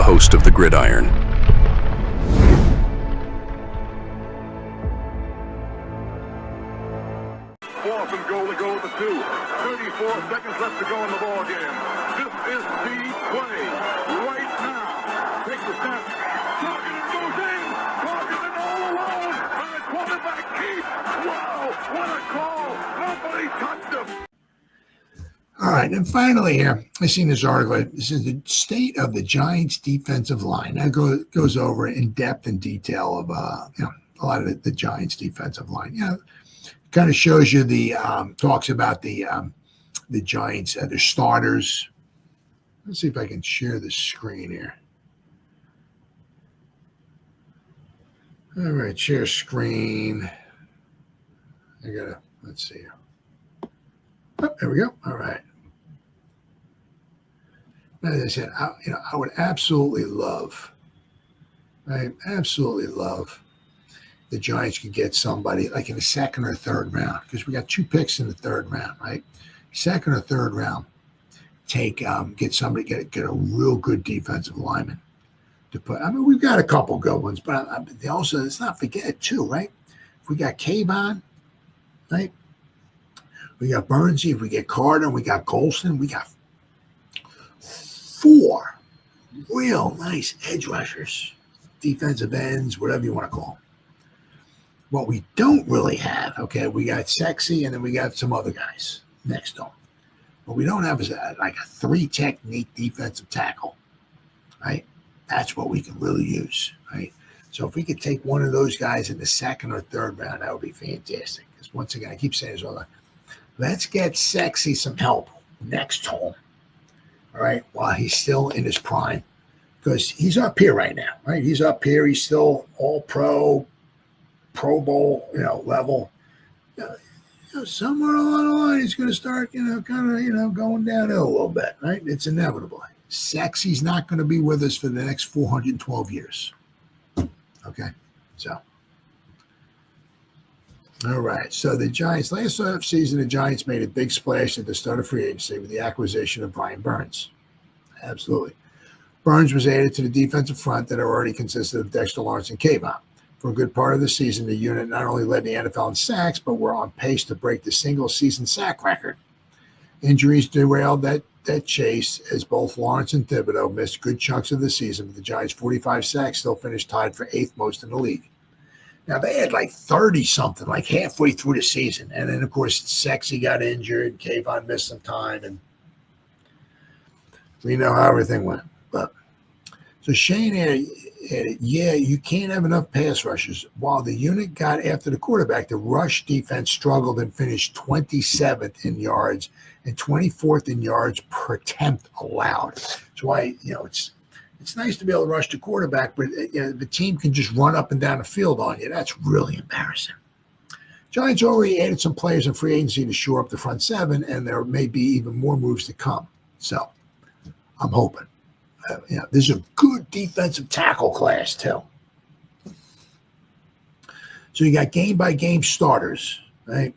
host of the Gridiron. Fourth and goal to go with the 2. 34 seconds left to go in the ball game. This is the play right now. Takes the snap. Targeted goes in. Targeted all alone. And the quarterback keeps. Wow, what a call. Nobody touched him. All right, and finally here, I seen this article. This is the state of the Giants' defensive line. That goes over in depth and detail of a lot of the Giants' defensive line. Kind of shows you the talks about the Giants, their starters. Let's see if I can share the screen here. All right, share screen. Let's see here. Oh, there we go. All right. As I said, I would absolutely love the Giants could get somebody like in the second or third round, because we got 2 picks in the third round, right? Second or third round, get somebody, get a real good defensive lineman to put. I mean, we've got a couple good ones, but also let's not forget too, right? If we got Kayvon, right? We got Burnsy. If we get Carter, we got Golston. We got 4 real nice edge rushers, defensive ends, whatever you want to call them. What we don't really have, okay, we got Sexy, and then we got some other guys next to them. What we don't have is like a 3-technique defensive tackle, right? That's what we can really use, right? So if we could take one of those guys in the second or third round, that would be fantastic. Because once again, I keep saying this all the time. Let's get Sexy some help next to him, all right, while he's still in his prime. Because he's up here right now, right? He's up here. He's still all-pro, Pro Bowl, level. Somewhere along the line, he's going to start, going downhill a little bit, right? It's inevitable. Sexy's not going to be with us for the next 412 years. Okay, so. All right, so the Giants, last offseason, the Giants made a big splash at the start of free agency with the acquisition of Brian Burns. Absolutely. Burns was added to the defensive front that already consisted of Dexter, Lawrence, and Kayvon. For a good part of the season, the unit not only led the NFL in sacks, but were on pace to break the single-season sack record. Injuries derailed that chase as both Lawrence and Thibodeaux missed good chunks of the season, but the Giants' 45 sacks still finished tied for 8th most in the league. Now, they had like 30-something, like halfway through the season. And then, of course, Sexy got injured. Kayvon missed some time. And we know how everything went. But so Shane added, you can't have enough pass rushes. While the unit got after the quarterback, the rush defense struggled and finished 27th in yards and 24th in yards per attempt allowed. That's why, it's nice to be able to rush the quarterback, but the team can just run up and down the field on you. That's really embarrassing. Giants already added some players in free agency to shore up the front 7, and there may be even more moves to come. So I'm hoping. This is a good defensive tackle class, too. So you got game-by-game starters, right?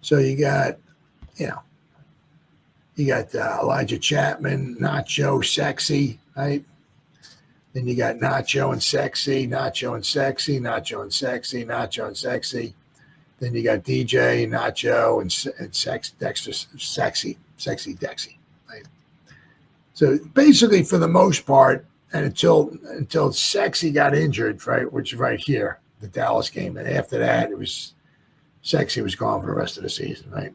So you got, you got Elijah Chapman, Nacho, Sexy, right? Then you got Nacho and Sexy, Nacho and Sexy, Nacho and Sexy, Nacho and Sexy. Then you got DJ, Nacho, and Dexter, Sexy, Dexy, right? So basically, for the most part, and until Sexy got injured, right, which is right here, the Dallas game, and after that, Sexy was gone for the rest of the season, right?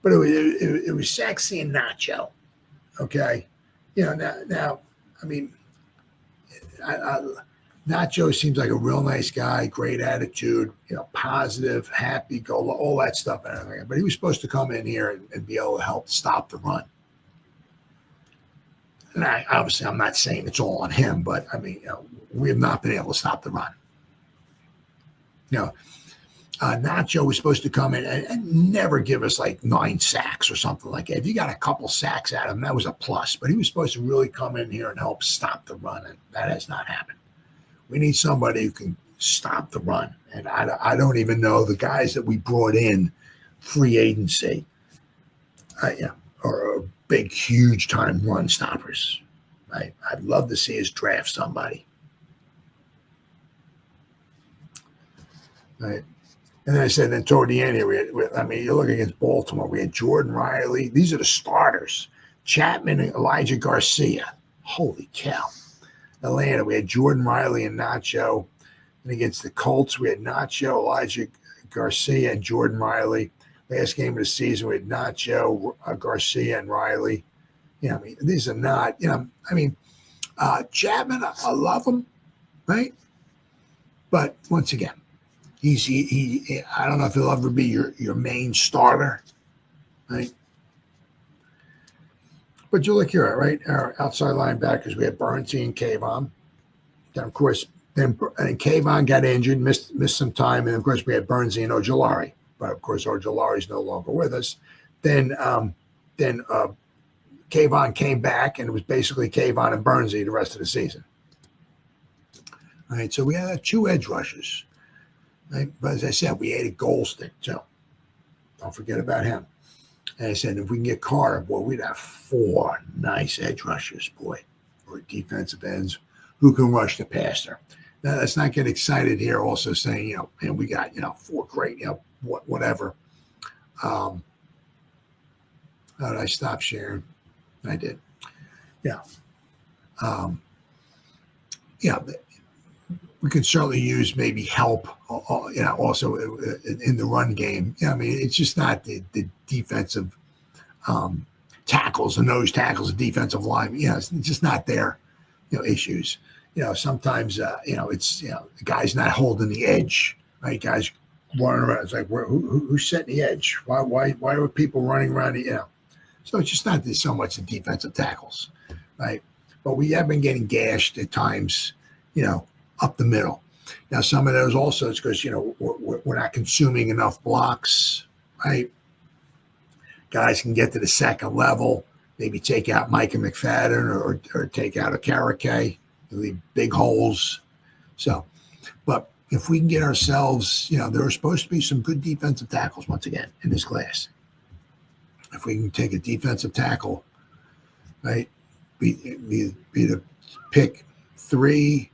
But it was Sexy and Nacho, okay? Now I mean, Nacho seems like a real nice guy, great attitude, positive, happy, go, all that stuff. But he was supposed to come in here and be able to help stop the run. And obviously, I'm not saying it's all on him, but I mean, we have not been able to stop the run. Nacho was supposed to come in and never give us like 9 sacks or something like that. If you got a couple sacks out of him, that was a plus. But he was supposed to really come in here and help stop the run, and that has not happened. We need somebody who can stop the run. And I don't even know the guys that we brought in free agency, or big, huge time run stoppers. Right? I'd love to see us draft somebody. Right? And then I said, then toward the end here, you look against Baltimore, we had Jordan Riley. These are the starters. Chapman and Elijah Garcia. Holy cow. Atlanta, we had Jordan Riley and Nacho. And against the Colts, we had Nacho, Elijah Garcia, and Jordan Riley. Last game of the season, we had Nacho, Garcia, and Riley. These are not, Chapman, I love him, right? But once again, he I don't know if he'll ever be your main starter, right? But you look here, right? Our outside linebackers, we had Burnsie and Kayvon. Then, of course, Kayvon got injured, missed some time, and of course we had Burnsie and Ojulari. But of course Ojulari's no longer with us. Then Kayvon came back, and it was basically Kayvon and Burnsie the rest of the season. All right, so we had 2 edge rushers. Right? But as I said, we added Golston, so don't forget about him. And I said, if we can get Carter, boy, we'd have 4 nice edge rushers, boy, or defensive ends who can rush the passer. Now, let's not get excited here also saying, and we got, 4 great, whatever. How did I stop sharing? I did. Yeah. We could certainly use maybe help, also in the run game. It's just not the defensive tackles and nose tackles, the defensive line. It's just not their, issues. Sometimes, it's, the guy's not holding the edge, right? Guys running around. It's like, who's setting the edge? Why are people running around? So it's just not so much the defensive tackles, right? But we have been getting gashed at times, up the middle. Now, some of those also is because, we're not consuming enough blocks, right? Guys can get to the second level, maybe take out Micah McFadden or take out a Karake, leave big holes. So, but if we can get ourselves, there are supposed to be some good defensive tackles once again in this class. If we can take a defensive tackle, right, be the pick 3,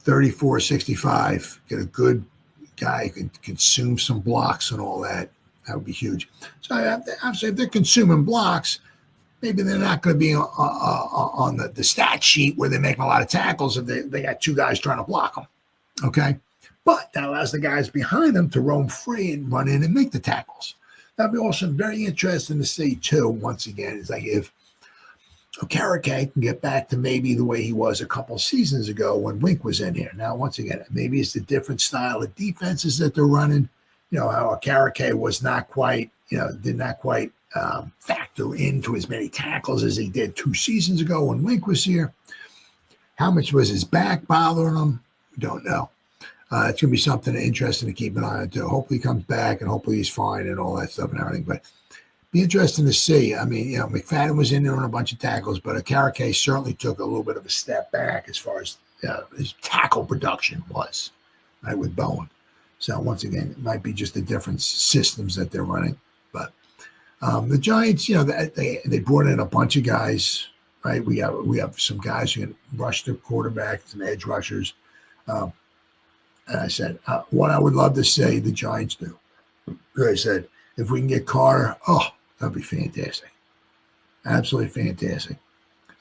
34, 65, get a good guy who can consume some blocks and all that. That would be huge. So obviously, if they're consuming blocks, maybe they're not going to be on the stat sheet where they're making a lot of tackles if they got 2 guys trying to block them. Okay? But that allows the guys behind them to roam free and run in and make the tackles. That'd be also very interesting to see, too, once again, is like if Karake can get back to maybe the way he was a couple seasons ago when Wink was in here. Now, once again, maybe it's the different style of defenses that they're running. How Karake was not quite, did not quite factor into as many tackles as he did 2 seasons ago when Wink was here. How much was his back bothering him? We don't know. It's going to be something interesting to keep an eye on, too. Hopefully he comes back and hopefully he's fine and all that stuff and everything. But be interesting to see. McFadden was in there on a bunch of tackles, but Karake certainly took a little bit of a step back as far as his tackle production was, right, with Bowen. So once again, it might be just the different systems that they're running. But the Giants, they brought in a bunch of guys, right? We have some guys who can rush the quarterback, some edge rushers. And I said, what I would love to say the Giants do. I said, if we can get Carter, that'd be fantastic. Absolutely fantastic.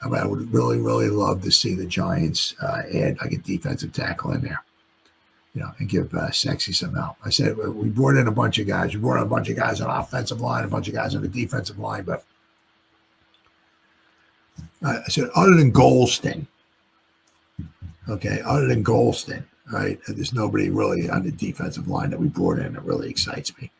I would really, really love to see the Giants add like a defensive tackle in there, and give Sexy some help. I said, we brought in a bunch of guys. We brought in a bunch of guys on the offensive line, a bunch of guys on the defensive line. But I said, other than Golston, right, there's nobody really on the defensive line that we brought in that really excites me.